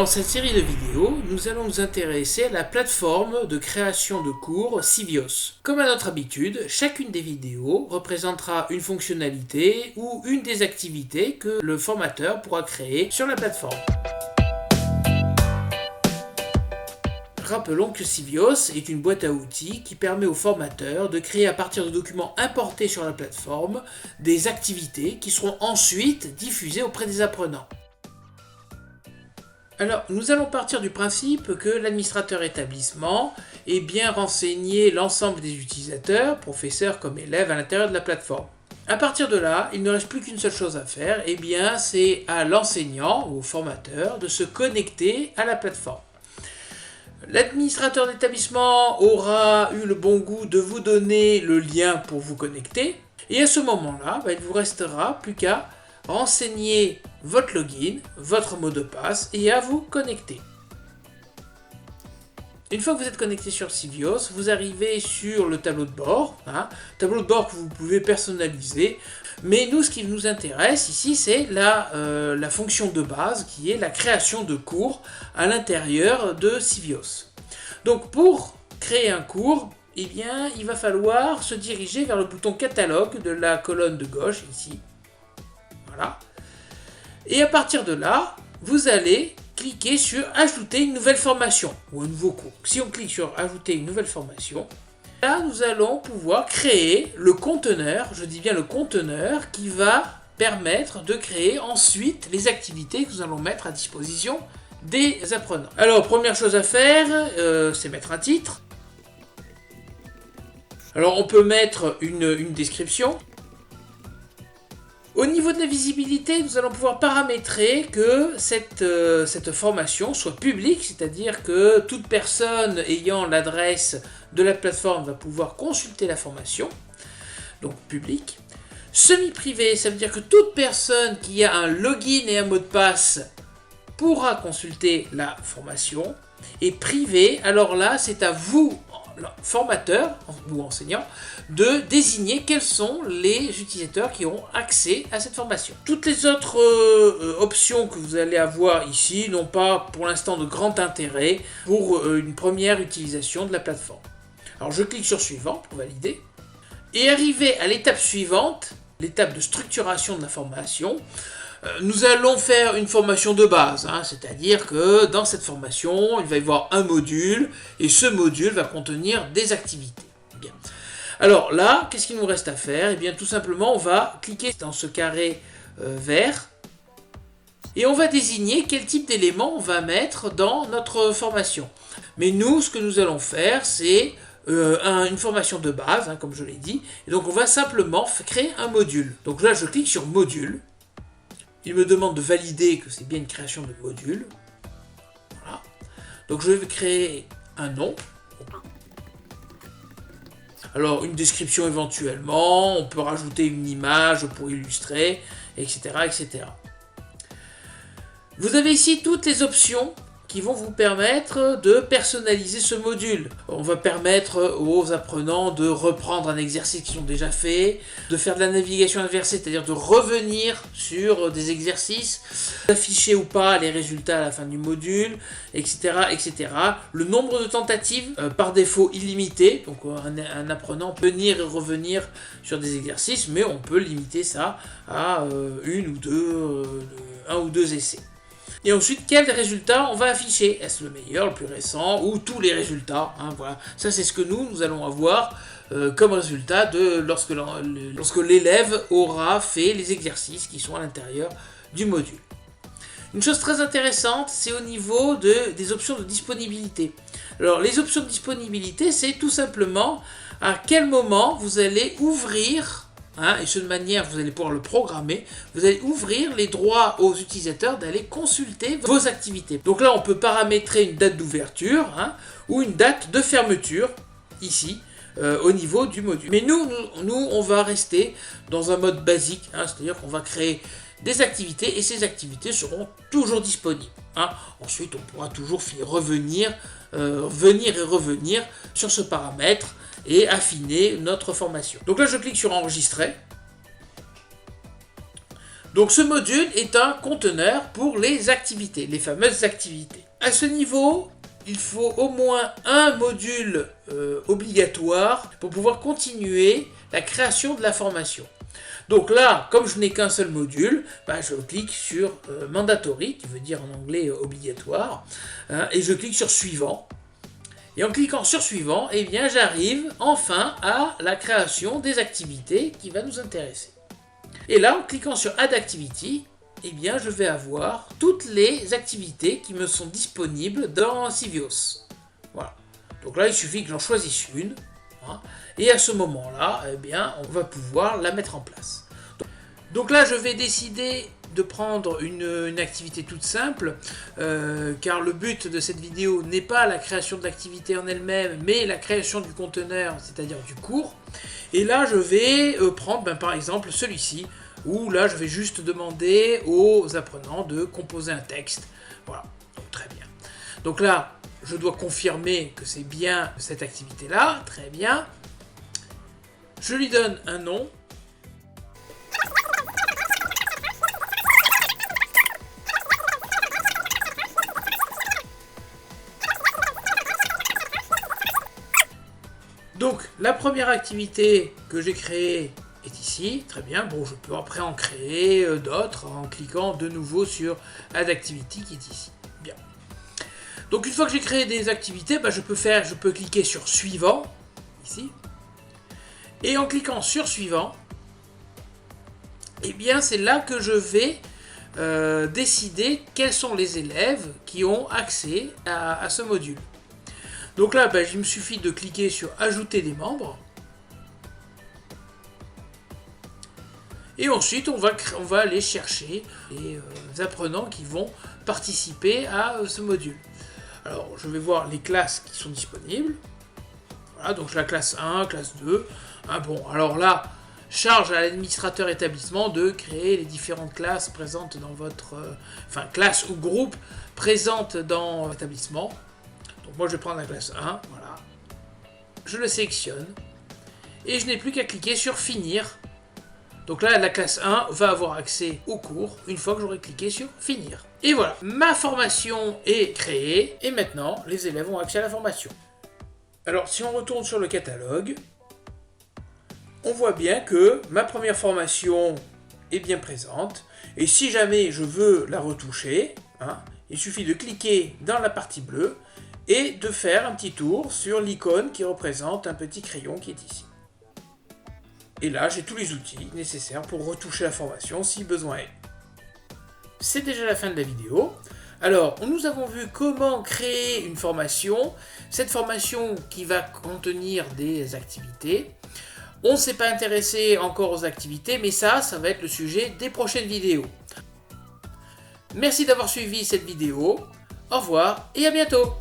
Dans cette série de vidéos, nous allons nous intéresser à la plateforme de création de cours Civios. Comme à notre habitude, chacune des vidéos représentera une fonctionnalité ou une des activités que le formateur pourra créer sur la plateforme. Rappelons que Civios est une boîte à outils qui permet aux formateurs de créer à partir de documents importés sur la plateforme des activités qui seront ensuite diffusées auprès des apprenants. Alors, nous allons partir du principe que l'administrateur établissement ait bien renseigné l'ensemble des utilisateurs, professeurs comme élèves, à l'intérieur de la plateforme. À partir de là, il ne reste plus qu'une seule chose à faire, et bien c'est à l'enseignant ou au formateur de se connecter à la plateforme. L'administrateur d'établissement aura eu le bon goût de vous donner le lien pour vous connecter, et à ce moment-là, il ne vous restera plus qu'à renseigner votre login, votre mot de passe et à vous connecter. Une fois que vous êtes connecté sur Civios, vous arrivez sur le tableau de bord, tableau de bord que vous pouvez personnaliser, mais nous ce qui nous intéresse ici c'est la fonction de base qui est la création de cours à l'intérieur de Civios. Donc pour créer un cours, il va falloir se diriger vers le bouton catalogue de la colonne de gauche ici. Voilà. Et à partir de là, vous allez cliquer sur ajouter une nouvelle formation ou un nouveau cours. Si on clique sur ajouter une nouvelle formation, là nous allons pouvoir créer le conteneur, je dis bien le conteneur, qui va permettre de créer ensuite les activités que nous allons mettre à disposition des apprenants. Alors première chose à faire, c'est mettre un titre. Alors on peut mettre une description. Au niveau de la visibilité, nous allons pouvoir paramétrer que cette formation soit publique, c'est-à-dire que toute personne ayant l'adresse de la plateforme va pouvoir consulter la formation, donc public. Semi-privé, ça veut dire que toute personne qui a un login et un mot de passe pourra consulter la formation. Et privé, alors là, c'est à vous, formateur ou enseignant, de désigner quels sont les utilisateurs qui auront accès à cette formation. Toutes les autres options que vous allez avoir ici n'ont pas pour l'instant de grand intérêt pour une première utilisation de la plateforme. Alors je clique sur suivant pour valider. Et arrivé à l'étape suivante, l'étape de structuration de la formation, nous allons faire une formation de base, c'est-à-dire que dans cette formation, il va y avoir un module, et ce module va contenir des activités. Bien. Alors là, qu'est-ce qu'il nous reste à faire ? Eh bien tout simplement, on va cliquer dans ce carré vert, et on va désigner quel type d'éléments on va mettre dans notre formation. Mais nous, ce que nous allons faire, c'est une formation de base, comme je l'ai dit, et donc on va simplement créer un module. Donc là, je clique sur module. Il me demande de valider que c'est bien une création de module. Voilà. Donc je vais créer un nom. Alors une description éventuellement, on peut rajouter une image pour illustrer, etc., etc. Vous avez ici toutes les options qui vont vous permettre de personnaliser ce module. On va permettre aux apprenants de reprendre un exercice qu'ils ont déjà fait, de faire de la navigation inversée, c'est-à-dire de revenir sur des exercices, d'afficher ou pas les résultats à la fin du module, etc., etc. Le nombre de tentatives, par défaut illimité, donc un apprenant peut venir et revenir sur des exercices, mais on peut limiter ça à un ou deux essais. Et ensuite, quels résultats on va afficher ? Est-ce le meilleur, le plus récent, ou tous les résultats ? Voilà. Ça, c'est ce que nous allons avoir comme résultat lorsque l'élève aura fait les exercices qui sont à l'intérieur du module. Une chose très intéressante, c'est au niveau des options de disponibilité. Alors, les options de disponibilité, c'est tout simplement à quel moment vous allez ouvrir, et de manière, vous allez pouvoir le programmer, vous allez ouvrir les droits aux utilisateurs d'aller consulter vos activités. Donc là, on peut paramétrer une date d'ouverture ou une date de fermeture, ici, au niveau du module. Mais nous, on va rester dans un mode basique, c'est-à-dire qu'on va créer des activités et ces activités seront toujours disponibles. Ensuite, on pourra toujours venir et revenir sur ce paramètre et affiner notre formation. Donc là, je clique sur enregistrer. Donc ce module est un conteneur pour les activités, les fameuses activités. À ce niveau, il faut au moins un module obligatoire pour pouvoir continuer la création de la formation. Donc là, comme je n'ai qu'un seul module, je clique sur Mandatory, qui veut dire en anglais obligatoire, hein, et je clique sur Suivant. Et en cliquant sur Suivant, eh bien, j'arrive enfin à la création des activités qui va nous intéresser. Et là, en cliquant sur Add Activity, eh bien, je vais avoir toutes les activités qui me sont disponibles dans Civios. Voilà. Donc là, il suffit que j'en choisisse une. Hein, et à ce moment-là, eh bien, on va pouvoir la mettre en place. Donc là, je vais décider de prendre une activité toute simple, car le but de cette vidéo n'est pas la création de l'activité en elle-même, mais la création du conteneur, c'est-à-dire du cours. Et là, je vais prendre par exemple celui-ci, où là, je vais juste demander aux apprenants de composer un texte. Voilà, donc, très bien. Donc là, je dois confirmer que c'est bien cette activité-là, très bien. Je lui donne un nom. Donc, la première activité que j'ai créée est ici, très bien. Bon, je peux après en créer d'autres en cliquant de nouveau sur Add Activity qui est ici. Bien. Donc, une fois que j'ai créé des activités, je peux cliquer sur Suivant, ici. Et en cliquant sur Suivant, eh bien, c'est là que je vais décider quels sont les élèves qui ont accès à ce module. Donc là, il me suffit de cliquer sur Ajouter des membres. Et ensuite, on va aller chercher les apprenants qui vont participer à ce module. Alors, je vais voir les classes qui sont disponibles. Voilà, donc la classe 1, classe 2. Bon, alors là, charge à l'administrateur établissement de créer les différentes classes présentes dans votre... classes ou groupes présentes dans l'établissement. Donc moi je vais prendre la classe 1, voilà. Je le sélectionne. Et je n'ai plus qu'à cliquer sur Finir. Donc là, la classe 1 va avoir accès au cours une fois que j'aurai cliqué sur Finir. Et voilà, ma formation est créée. Et maintenant, les élèves ont accès à la formation. Alors, si on retourne sur le catalogue, on voit bien que ma première formation est bien présente. Et si jamais je veux la retoucher, il suffit de cliquer dans la partie bleue et de faire un petit tour sur l'icône qui représente un petit crayon qui est ici. Et là, j'ai tous les outils nécessaires pour retoucher la formation si besoin est. C'est déjà la fin de la vidéo. Alors, nous avons vu comment créer une formation. Cette formation qui va contenir des activités. On ne s'est pas intéressé encore aux activités, mais ça va être le sujet des prochaines vidéos. Merci d'avoir suivi cette vidéo. Au revoir et à bientôt.